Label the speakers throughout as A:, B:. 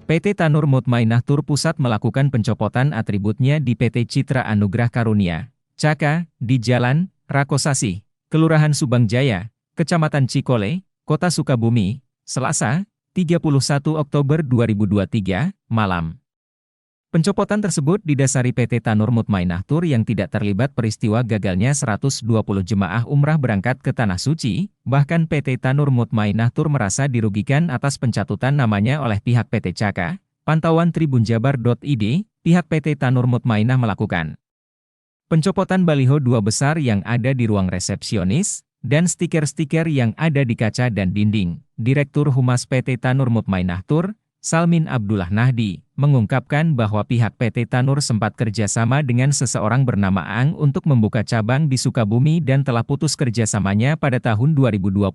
A: PT Tanur Mutmainah Tur Pusat melakukan pencopotan atributnya di PT Citra Anugrah Karunia, Caka, di Jalan Rakosasi, Kelurahan Subang Jaya, Kecamatan Cikole, Kota Sukabumi, Selasa, 31 Oktober 2023, malam. Pencopotan tersebut didasari PT Tanur Mutmainah Tur yang tidak terlibat peristiwa gagalnya 120 jemaah umrah berangkat ke Tanah Suci, bahkan PT Tanur Mutmainah Tur merasa dirugikan atas pencatutan namanya oleh pihak PT Caka. Pantauan tribunjabar.id, pihak PT Tanur Mutmainah melakukan pencopotan baliho 2 besar yang ada di ruang resepsionis, dan stiker-stiker yang ada di kaca dan dinding. Direktur Humas PT Tanur Mutmainah Tur, Salmin Abdullah Nahdi, mengungkapkan bahwa pihak PT Tanur sempat kerjasama dengan seseorang bernama Ang untuk membuka cabang di Sukabumi dan telah putus kerjasamanya pada tahun 2022.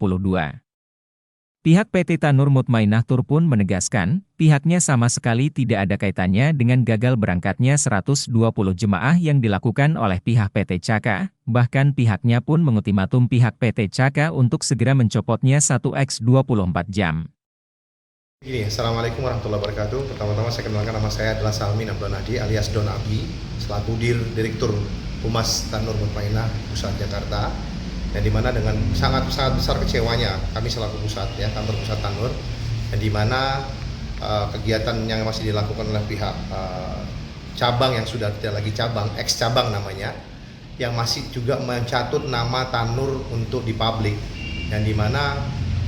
A: Pihak PT Tanur Mutmainah Tur pun menegaskan, pihaknya sama sekali tidak ada kaitannya dengan gagal berangkatnya 120 jemaah yang dilakukan oleh pihak PT Caka, bahkan pihaknya pun mengultimatum pihak PT Caka untuk segera mencopotnya 1x24 jam.
B: Gini, Assalamualaikum warahmatullahi wabarakatuh. Pertama-tama saya kenalkan, nama saya adalah Salmin Abdullah Nahdi alias Don Abi, selaku Direktur Humas Tanur Mutmainah Pusat Jakarta. Dan dimana dengan sangat besar kecewanya kami selaku pusat, ya, kantor pusat Tanur, dan dimana kegiatan yang masih dilakukan oleh pihak cabang yang sudah tidak lagi cabang, ex cabang namanya, yang masih juga mencatut nama Tanur untuk dipublik, dan dimana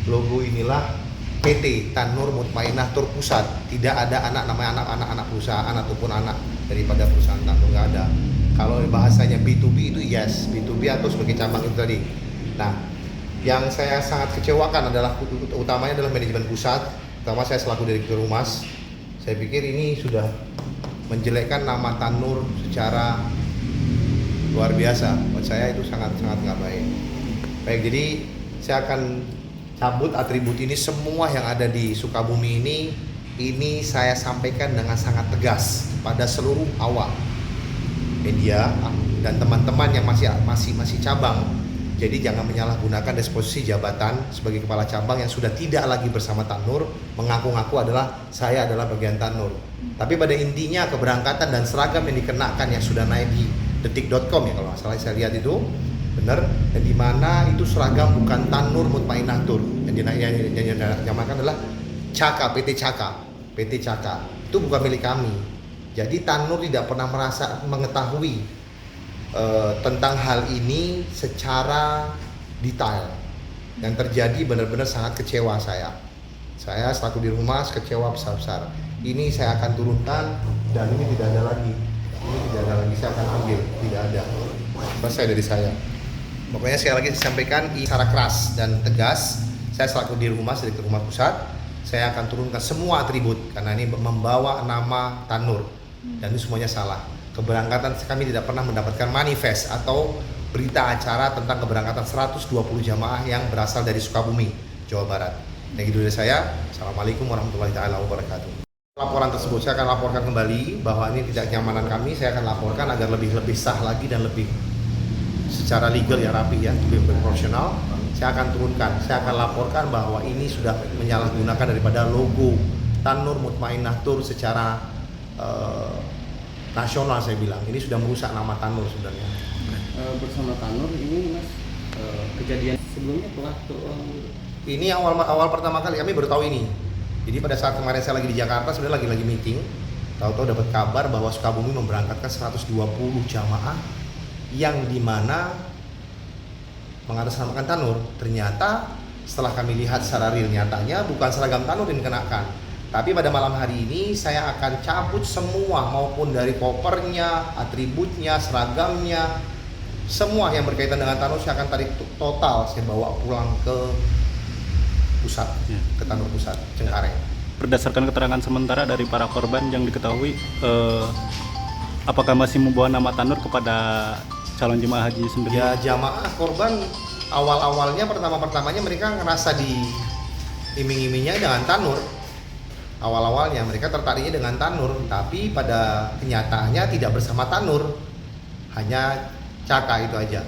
B: logo inilah PT Tanur Mutmainah Tur Pusat. Tidak ada namanya anak perusahaan ataupun anak daripada perusahaan Tanur, nggak ada. Kalau bahasanya B2B itu yes, B2B atau sebagai cabang itu tadi. Nah, yang saya sangat kecewakan adalah utamanya adalah manajemen pusat, terutama saya selaku Direktur Humas. Saya pikir ini sudah menjelekkan nama Tanur secara luar biasa. Buat saya itu sangat nggak baik. Baik, jadi saya akan cabut atribut ini semua yang ada di Sukabumi ini saya sampaikan dengan sangat tegas pada seluruh awak media dan teman-teman yang masih cabang. Jadi jangan menyalahgunakan posisi jabatan sebagai kepala cabang yang sudah tidak lagi bersama Tanur, mengaku-ngaku saya adalah bagian Tanur. Tapi pada intinya keberangkatan dan seragam yang dikenakan yang sudah naik di detik.com, ya kalau nggak salah saya lihat itu benar, dan di mana itu seragam bukan Tanur Mutmainah Tur, yang dinamakan adalah Caka, PT Caka. Itu bukan milik kami. Jadi Tanur tidak pernah mengetahui tentang hal ini secara detail. Yang terjadi benar-benar sangat kecewa saya. Saya selaku di rumah kecewa besar-besar. Ini saya akan turunkan, dan ini tidak ada lagi. Saya akan ambil, tidak ada. Selesai dari saya. Pokoknya sekali lagi saya sampaikan secara keras dan tegas, saya selaku Direktur Humas Pusat, saya akan turunkan semua atribut karena ini membawa nama Tanur dan ini semuanya salah. Keberangkatan kami tidak pernah mendapatkan manifest atau berita acara tentang keberangkatan 120 jamaah yang berasal dari Sukabumi, Jawa Barat. Yang itu dari saya. Assalamualaikum warahmatullahi wabarakatuh. Laporan tersebut saya akan laporkan kembali bahwa ini tidak kenyamanan kami. Saya akan laporkan agar lebih sah lagi dan lebih secara legal ya, rapi ya, lebih profesional. Saya akan turunkan, saya akan laporkan bahwa ini sudah menyalahgunakan daripada logo Tanur Mutmainah Tur secara nasional. Saya bilang ini sudah merusak nama Tanur sebenarnya.
C: Bersama Tanur ini Mas, kejadian sebelumnya telah terulang.
B: Ini awal pertama kali kami baru tahu ini. Jadi pada saat kemarin saya lagi di Jakarta, sebenarnya lagi meeting, tahu-tahu dapat kabar bahwa Sukabumi memberangkatkan 120 jamaah yang dimana mengatasnamakan Tanur. Ternyata setelah kami lihat secara real nyatanya bukan seragam Tanur yang dikenakan. Tapi pada malam hari ini saya akan cabut semua, maupun dari kopernya, atributnya, seragamnya, semua yang berkaitan dengan Tanur saya akan tarik total, saya bawa pulang ke pusat, ke Tanur Pusat Cengkareng.
D: Berdasarkan keterangan sementara dari para korban yang diketahui, apakah masih membawa nama Tanur kepada calon jemaah haji sendiri?
B: Ya, jamaah korban awal-awalnya pertama-pertamanya mereka ngerasa diiming-imingnya dengan Tanur. Awal-awalnya mereka tertariknya dengan Tanur, tapi pada kenyataannya tidak bersama Tanur, hanya Caka itu aja.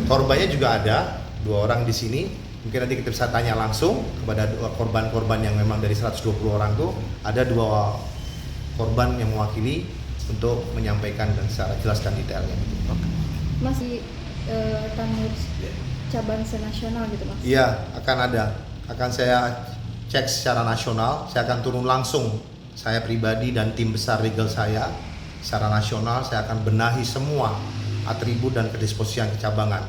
B: Korbannya juga ada 2 orang di sini, Mungkin nanti kita bisa tanya langsung kepada korban-korban yang memang dari 120 orang tuh, ada 2 korban yang mewakili untuk menyampaikan dan secara jelas dan detailnya.
E: Masih Tanur cabang senasional gitu Mas?
B: Iya, akan ada. Akan saya cek secara nasional, saya akan turun langsung, saya pribadi dan tim besar legal saya secara nasional, saya akan benahi semua atribut dan kedisposian kecabangan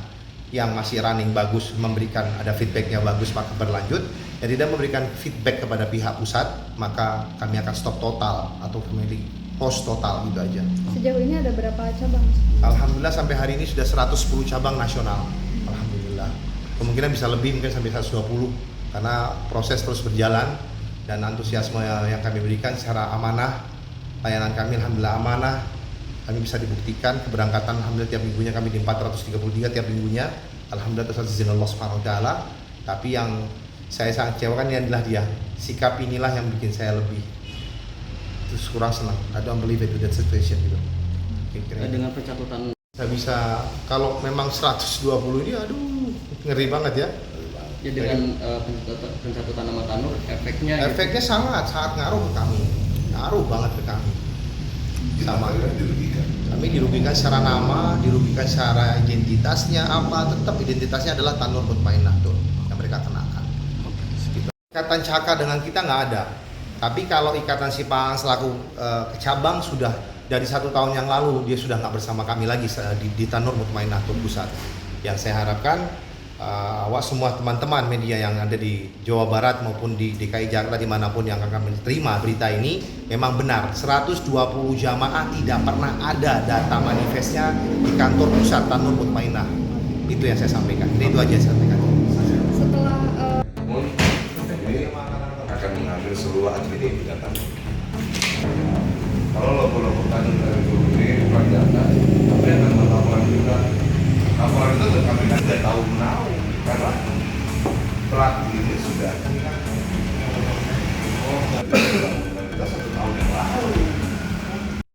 B: yang masih running bagus, memberikan ada feedbacknya bagus, maka berlanjut. Yang tidak memberikan feedback kepada pihak pusat, maka kami akan stop total atau kami pause total gitu aja.
E: Sejauh ini ada berapa cabang Mas?
B: Alhamdulillah sampai hari ini sudah 110 cabang nasional. Alhamdulillah. Kemungkinan bisa lebih, mungkin sampai 120 karena proses terus berjalan dan antusiasme yang kami berikan secara amanah, layanan kami alhamdulillah amanah. Kami bisa dibuktikan keberangkatan alhamdulillah tiap minggunya kami di 433 tiap minggunya. Alhamdulillah atas izin Allah Subhanahu wa taala. Tapi yang saya sangat kecewakan ini adalah dia. Sikap inilah yang bikin saya lebih terus kurang senang. I don't believe it with that situation gitu.
C: Dengan pencatutan
B: Saya bisa kalau memang 120 ini aduh ngeri banget ya.
C: ya dengan pencatutan nama Tanur efeknya gitu.
B: Efeknya sangat ngaruh ke kami. Ngaruh banget ke kami. Sama kami dirugikan secara nama, dirugikan secara identitasnya apa, tetap identitasnya adalah Tanur Mutmainah tuh yang mereka kenakan. Gitu. Ikatan Caka dengan kita nggak ada, tapi kalau ikatan Sipang selaku cabang sudah dari 1 tahun yang lalu dia sudah nggak bersama kami lagi di Tanur Mutmainah tuh pusat. Yang saya harapkan awak semua teman-teman media yang ada di Jawa Barat maupun di DKI Jakarta dimanapun yang akan menerima berita ini memang benar 120 jamaah tidak pernah ada data manifestnya di kantor pusat Tanur Mutmainah. Itu yang saya sampaikan. Ini itu aja yang saya sampaikan.
E: Setelah
F: Ini akan mengambil seluruh atribut data. Kalau logo-logo Tanur dari dulu ini bukan data, tapi akan melakukan juga. Laporan itu kami kan tidak tahu menau karena pelaku ini sudah